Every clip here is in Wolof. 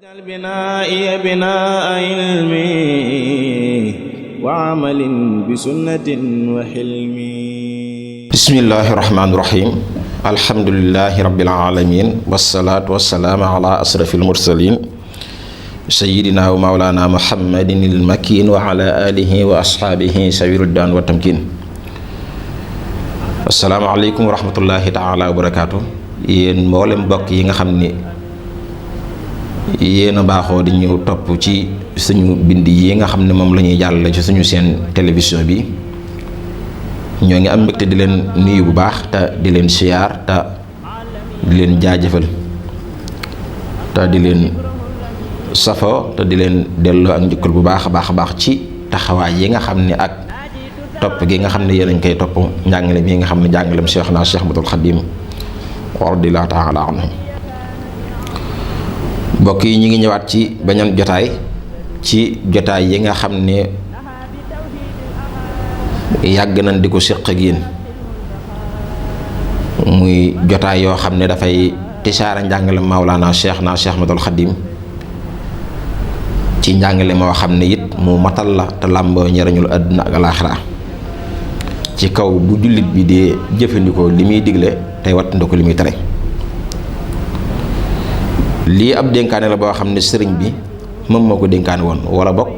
واجعل بنائي بناء علم وعمل بسنة وحلم. بسم الله الرحمن الرحيم. الحمد لله رب العالمين والصلاة والسلام على أشرف المرسلين سيدنا ومولانا محمد المكين وعلى آله وأصحابه سوي الردان والتمكين. السلام عليكم ورحمة الله تعالى وبركاته. yéen mboolem mbokk yi nga xam ni yéen a baaxoo di ñëw topp ci suñu bind yi nga xam ne moom la ñuy jàllale ci suñu seen télévision bi, ñoo ngi am mbégte di leen nuyu bu baax te di leen siyaar te di leen jaajëfal te di leen safoo te di leen delloo ak njukkal bu baax a baax ci taxawaay yi nga xam ne ak topp gi nga xam ne yéen a ngi koy topp njàngale mi nga xam ne njàngalem Cheikhna Cheikh Ahmadul Khadim radiyallahu ta'ala anhu. mbokk yi ñu ngi ñëwaat ci beneen jotaay yi nga xam ne yàgg nañ di ko séq ak yéen, muy jotaay yoo xam ne dafay tisaara njàngale Mawlana Cheikhna Cheikh Ahmadul Khadim ci njàngale moo xam ne it mu matal la te làmboo njariñul àdduna ak alaaxira ci kaw bu jullit bi dee jëfandikoo li muy digle tey wattandiko li muy tere. lii ab dénkaane la boo xam ne sëriñ bi moom moo ko dénkaane woon, wala bokk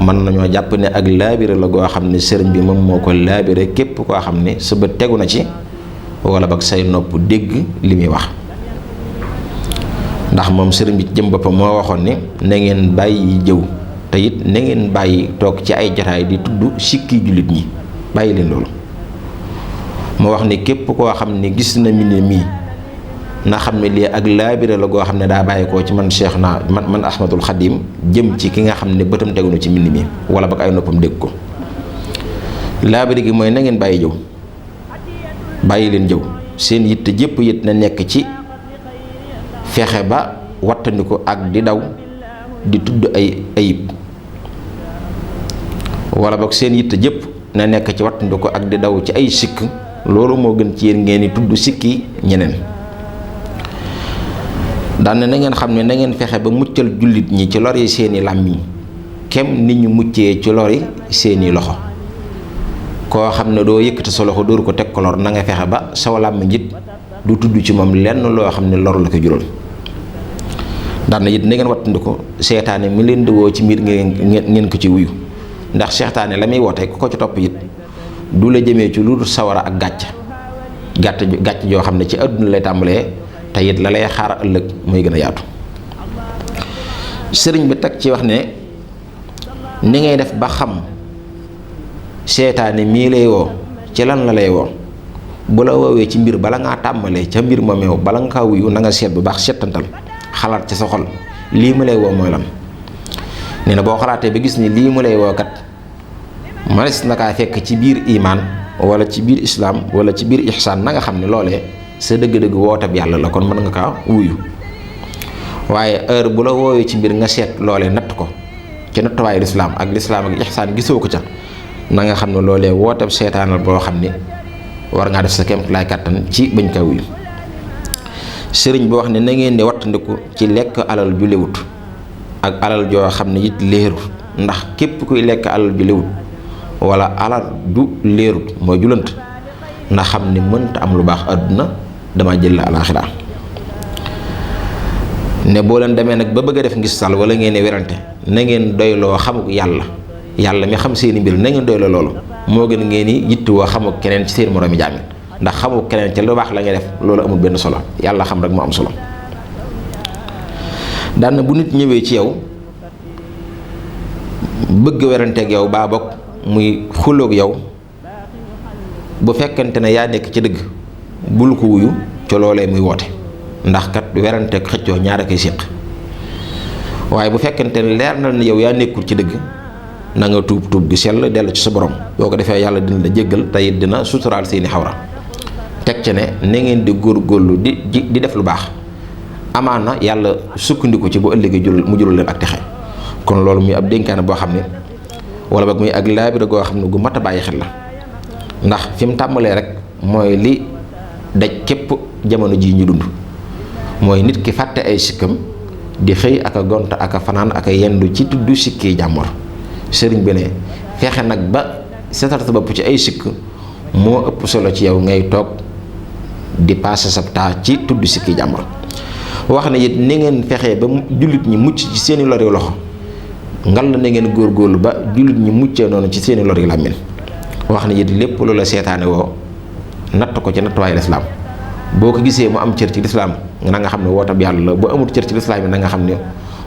mën nañoo jàpp ne ak laabire la goo xam ne sëriñ bi moom moo ko laabire képp koo xam ne sa bët tegu na ci wala bokk say nopp dégg li muy wax. ndax moom sëriñ bi ci jëm boppam moo waxoon ne na ngeen bàyyi jëw te it na ngeen bàyyi toog ci ay jotaay di tudd sikki jullit ñi, bàyyi leen loolu. moo wax ne képp koo xam ne gis na mbind mii na xam ne lii ak laabire la goo xam ne daa bàyyi koo ci man Cheikhna man Ahmadul Khadim jëm ci ki nga xam ne bëtam tegu na ci mbind mi wala ba ay noppam dégg ko. laabire gi mooy na ngeen bàyyi jëw, bàyyi leen jëw. seen yitte jëpp yit na nekk ci fexe ba wattandiku ak di daw di tudd ay ayib, wala boog seen yitte jëpp na nekk ci wattandiku ak di daw ci ay sikk. loolu moo gën ci yéen ngeen di tudd sikki ñeneen. daan na ngeen xam ne na ngeen fexe ba muccal jullit ñi ci lori seeni làmmiñ kem nit ñu muccee ci lori seeni loxo. koo xam ne doo yëkkati sa loxo dóor ko teg ko lor, na nga fexe ba saw làmmiñ it du tudd ci moom lenn loo xam ne lor la ko jural. daan na it na ngeen wattandiku seetaane mi leen di woo ci mbir ngeen ko ci wuyu, ndax seetaane la muy woote ku ko ci topp it du la jëmee ci lu dul sawara ak gàcc joo xam ne ci àdduna lay tàmbalee te it la lay xaar ëllëg mooy gën a yaatu. sëriñ bi teg ci wax ne ni ngay def ba xam seetaane mii lay woo ci lan la lay woo. bu la woowee ci mbir bala ngaa tàmbalee ca mbir ma meew bala nga kaa wuyu na nga seet bu baax settantal xalaat ci sa xol lii mu lay woo mooy lan. nee na boo xalaatee ba gis ni lii mu lay woo kat manes na kaa fekk ci biir imaan wala ci biir islaam wala ci biir ihsaan, na nga xam ne loolee sa dëgg-dëgg wootab yàlla la, kon mën nga kaa wuyu. waaye heure bu la woowee ci mbir nga seet loolee natt ko ci nattuwaayu lislaam ak ihsaan gisoo ko ca, na nga xam ne loolee wootab seetaanal boo xam ne war ngaa def sa kemt laay kàttan ci bañ kaa wuyu. sëriñ bi wax ne na ngeen di wattandiku ci lekk alal ju lewut ak alal joo xam ne it leerut, ndax képp kuy lekk alal ju lewut wala alal ju leerut mooy julant na xam ne mënta am lu baax àdduna dama jël la alaaxira. ne boo leen demee nag ba bëgg a def ngistal wala ngeen werante na ngeen doyloo xamuk yàlla mi xam seeni mbir, na ngeen doyloo loolu moo gën ngeen ni yittewoo xamuk keneen ci seen moroomi jaam. ndax xamuk keneen ci lu baax la ngay def loolu amul benn solo, yàlla xam rek moo am solo. daan na bu nit ñëwee ci yow bëgg weranteeg yow baa bokk muy xuloog yow, bu fekkente ne yaa nekk ci dëgg bul ko wuyu ci loolee muy woote, ndax kat weranteeg xëccoo ñaar a koy séq. waaye bu fekkente ne leer na ne yow yaa nekkul ci dëgg na nga tuub gi sell dellu ci sa borom. boo ko defee yàlla dina la jéggal te it dina suturaal seeni xawra. teg ci ne na ngeen di góorgóorlu di def lu baax, amaana yàlla sukkandiku ci bu ëllëgee mu jural leen ak texe. kon loolu muy ab dénkaane boo xam ne wala boog muy ak laabire goo xam ne gu mat a bàyyi xel la, ndax fi mu tàmbalee rek mooy li daj képp jamono ji ñu dund. mooy nit ki fàtte ay sikkam di xëy ak a gont ak a fanaan ak a yendu ci tudd sikki jàmbur sëriñ bi ne fexe nag ba seetal sa bopp ci ay sikk moo ëpp solo ci yow ngay toog di passé sa temps ci tudd sikki jàmbur. wax ne it ni ngeen fexee ba jullit ñi mucc ci seeni lori loxo ngal na ngeen góorgóorlu ba jullit ñi muccee noonu ci seeni lori làmmiñ. wax ne it lépp lu la seetaane woo natt ko ci nattuwaayu lislaam boo ko gisee mu am cër ci lislaam na nga xam ne wootab yàlla la bu amul cër ci lislaam yi na nga xam ne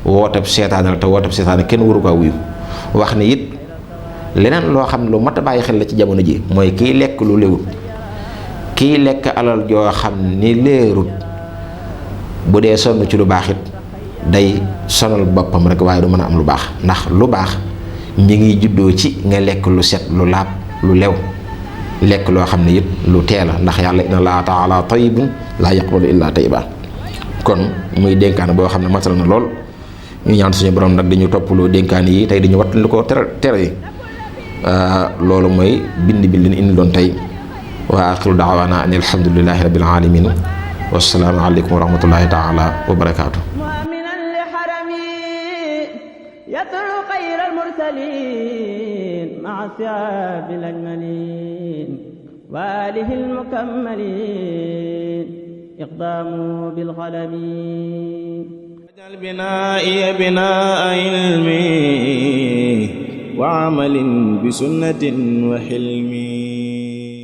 wootab seetaane la te wootab seetaane kenn waru ko wuyu. wax ne it leneen loo xam ne lu mat a bàyyi xel la ci jamono ji mooy kiy lekk lu léwut kiy lekk alal joo xam ni leerut bu dee sonn ci lu baax it day sonal boppam rek waaye du mën a am lu baax ndax lu baax mi ngi juddoo ci nga lekk lu set lu laab lu lew lekk loo xam ne it lu teela ndax yàlla inna Allaaha taala tayyibun laa yaqbalu illaa tayyiba. kon muy dénkaan boo xam ne matal na lool ñu ñaan suñu borom nag dañu toppaloo dénkaan yi tey dañu wattandi ko tere yi loolu mooy bind bi leen indi doon tey wa axiru daawaana an alhamdulillahi rabbil alamin wassalaamu aleykum wa rahmatullahi taala wa barakaatu. يتلو خير المرسلين مع الثياب الأجملين وآله المكملين اقداموا بالقلم واجعل بنائي بناء علمي وعمل بسنة وحلمي